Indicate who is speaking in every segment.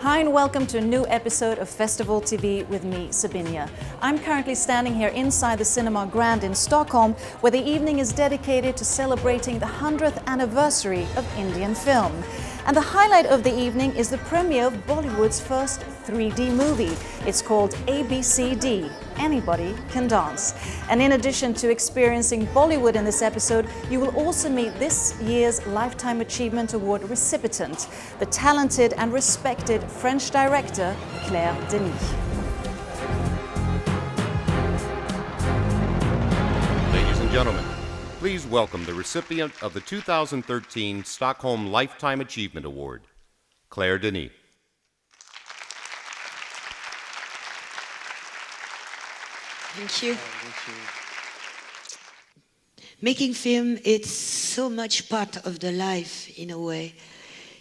Speaker 1: Hi and welcome to a new episode of FestivalTV with me, Sabinia. I'm currently standing here inside the Cinema Grand in Stockholm, where the evening is dedicated to celebrating the 100th anniversary of Indian film. And the highlight of the evening is the premiere of Bollywood's first 3D movie. It's called ABCD, Anybody Can Dance. And in addition to experiencing Bollywood in this episode, you will also meet this year's Lifetime Achievement Award recipient, the talented and respected French director Claire Denis.
Speaker 2: Ladies and gentlemen, please welcome the recipient of the 2013 Stockholm Lifetime Achievement Award, Claire Denis.
Speaker 3: Thank you. Making film, it's so much part of the life in a way.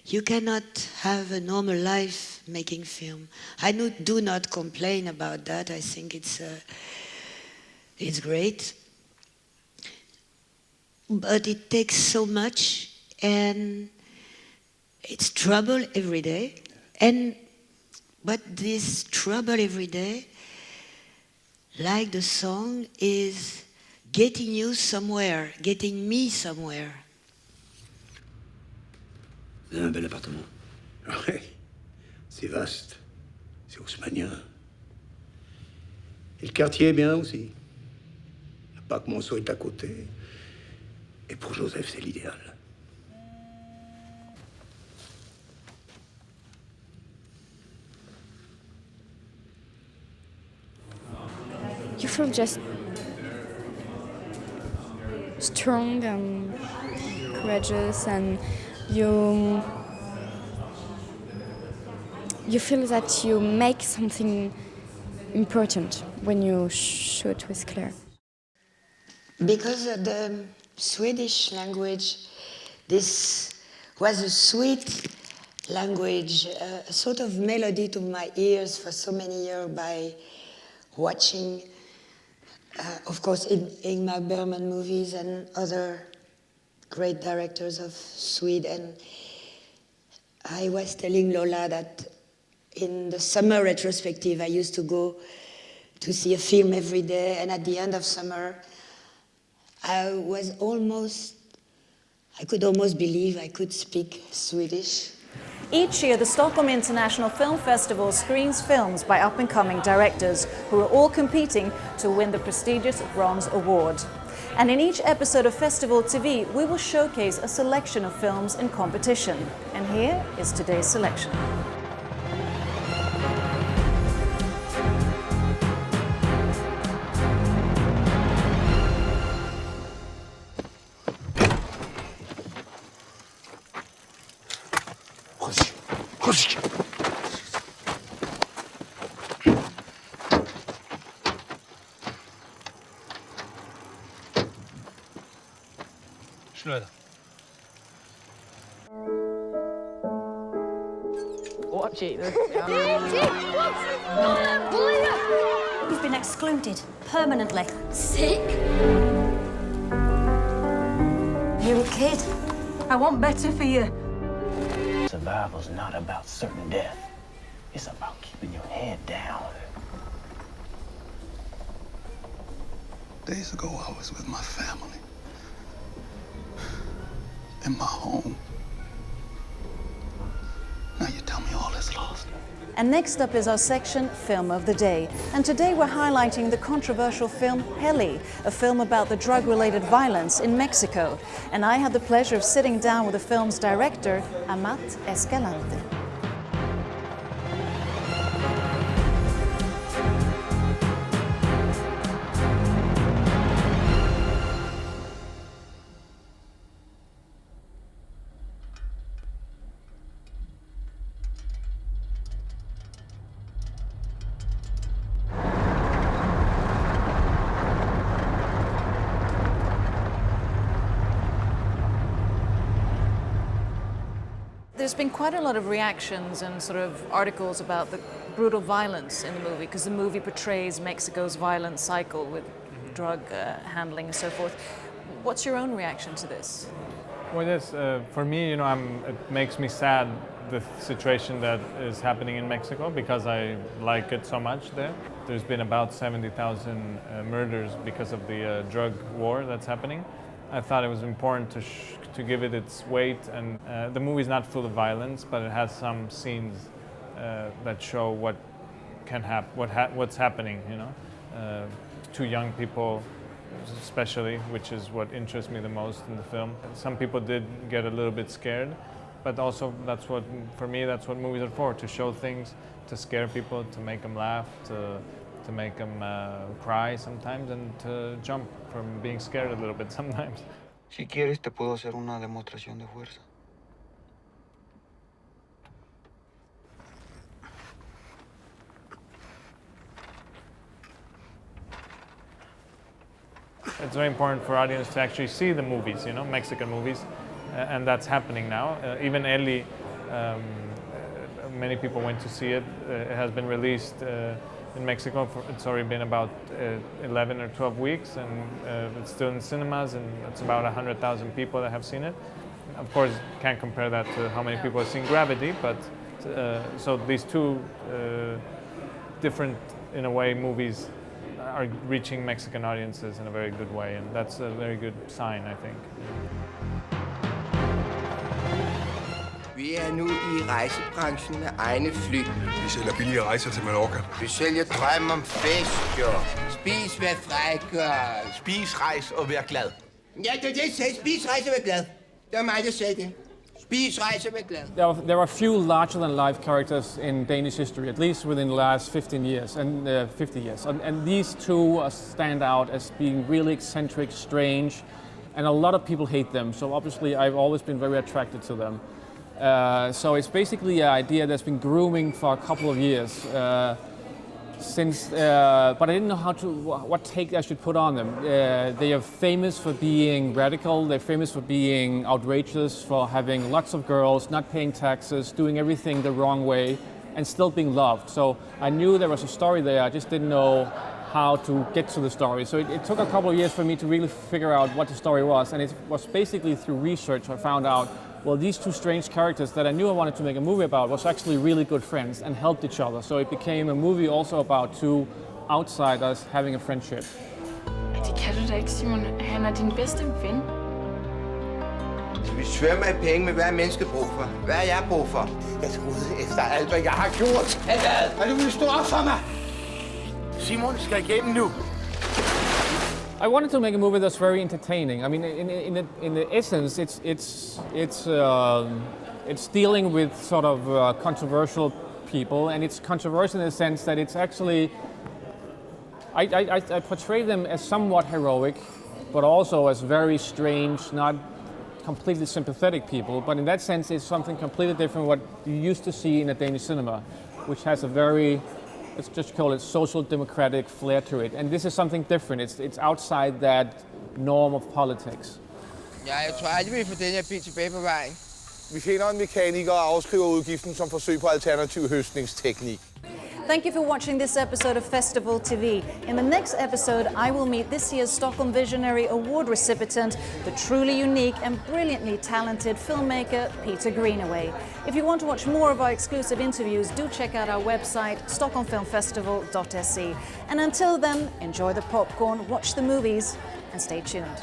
Speaker 3: You cannot have a normal life making film. I do not complain about that. I think it's great. But it takes so much, and it's trouble every day. But this trouble every day, like the song, is getting you somewhere, getting me somewhere.
Speaker 4: Vous avez un bel appartement. Oui, c'est vaste, c'est haussmannien. Et le quartier est bien aussi. Le parc Monceau est à côté. Et pour Joseph, c'est l'idéal.
Speaker 5: You feel just strong and courageous, and you feel that you make something important when you shoot with Claire.
Speaker 3: Because of the Swedish language, this was a sweet language, a sort of melody to my ears for so many years by watching, of course, Ingmar Bergman movies and other great directors of Sweden. I was telling Lola that in the summer retrospective, I used to go to see a film every day, and at the end of summer, I could almost believe I could speak Swedish.
Speaker 1: Each year, the Stockholm International Film Festival screens films by up-and-coming directors who are all competing to win the prestigious Bronze Award. And in each episode of FestivalTV, we will showcase a selection of films in competition. And here is today's selection.
Speaker 6: Schneider.
Speaker 7: Watch it.
Speaker 8: You've been excluded permanently. Sick? You're a kid. I want better for you.
Speaker 6: Survival's not about certain death. It's about keeping your head down.
Speaker 9: Days ago, I was with my family. In my home. Now you tell me all is lost.
Speaker 1: And next up is our section, Film of the Day. And today we're highlighting the controversial film Heli, a film about the drug-related violence in Mexico. And I had the pleasure of sitting down with the film's director, Amat Escalante. There's been quite a lot of reactions and sort of articles about the brutal violence in the movie, because the movie portrays Mexico's violent cycle with drug handling and so forth. What's your own reaction to this?
Speaker 7: Well, yes, for me, it makes me sad, the situation that is happening in Mexico, because I like it so much there. There's been about 70,000 murders because of the drug war that's happening. I thought it was important to give it its weight, and the movie's not full of violence, but it has some scenes that show what can happen, what's happening, to young people especially, which is what interests me the most in the film. Some people did get a little bit scared, but also for me that's what movies are for, to show things, to scare people, to make them laugh, to make them cry sometimes, and to jump from being scared a little bit sometimes.
Speaker 10: Si quieres te puedo hacer una demostración de fuerza.
Speaker 7: It's very important for audience to actually see the movies, Mexican movies, and that's happening now. Even Heli, many people went to see it. It has been released in Mexico. It's already been about 11 or 12 weeks, and it's still in cinemas, and it's about 100,000 people that have seen it. Of course, can't compare that to how many people have seen Gravity, but so these two different, in a way, movies are reaching Mexican audiences in a very good way, and that's a very good sign, I think.
Speaker 11: Vi nu i rejsebranchen med egne fly.
Speaker 12: Vi sælger billige rejser til Mallorca.
Speaker 11: Vi sælger drøm om fest, jo. Spis, vær fræk og...
Speaker 12: Spis, rejs og vær glad.
Speaker 11: Ja, det er det, jeg sagde. Spis, rejs og vær glad. Det var mig, der sagde det. Spis, rejs og vær glad.
Speaker 13: There are few larger-than-life characters in Danish history, at least within the last 15 years and 50 years. And these two stand out as being really eccentric, strange, and a lot of people hate them. So obviously, I've always been very attracted to them. So it's basically an idea that's been grooming for a couple of years, but I didn't know what take I should put on them. They are famous for being radical. They're famous for being outrageous, for having lots of girls, not paying taxes, doing everything the wrong way, and still being loved. So I knew there was a story there. I just didn't know how to get to the story. So it took a couple of years for me to really figure out what the story was, and it was basically through research I found out, well, these two strange characters that I knew I wanted to make a movie about was actually really good friends and helped each other. So it became a movie also about two outsiders having a friendship.
Speaker 5: Det kan du da ikke, Simon. Han er din bedste ven.
Speaker 11: Vi svømmer i penge med, hvad mennesket brug for. Hvad jeg brug for?
Speaker 12: Jeg troede efter alt, hvad jeg har gjort. Hvad? Du vil stå op for mig? Simon skal igennem nu.
Speaker 13: I wanted to make a movie that's very entertaining. I mean, in the essence, it's dealing with sort of controversial people, and it's controversial in the sense that it's actually I portray them as somewhat heroic, but also as very strange, not completely sympathetic people. But in that sense, it's something completely different what you used to see in the Danish cinema, which has a very, let's just call it social democratic flair to it. And this is something different. It's outside that norm of politics.
Speaker 11: Ja, jeg tror aldrig, vi får den her bil tilbage på vejen.
Speaker 12: Vi finder en mekaniker og afskriver udgiften som forsøg på alternativ høstningsteknik.
Speaker 1: Thank you for watching this episode of Festival TV. In the next episode, I will meet this year's Stockholm Visionary Award recipient, the truly unique and brilliantly talented filmmaker Peter Greenaway. If you want to watch more of our exclusive interviews, do check out our website, stockholmfilmfestival.se. And until then, enjoy the popcorn, watch the movies, and stay tuned.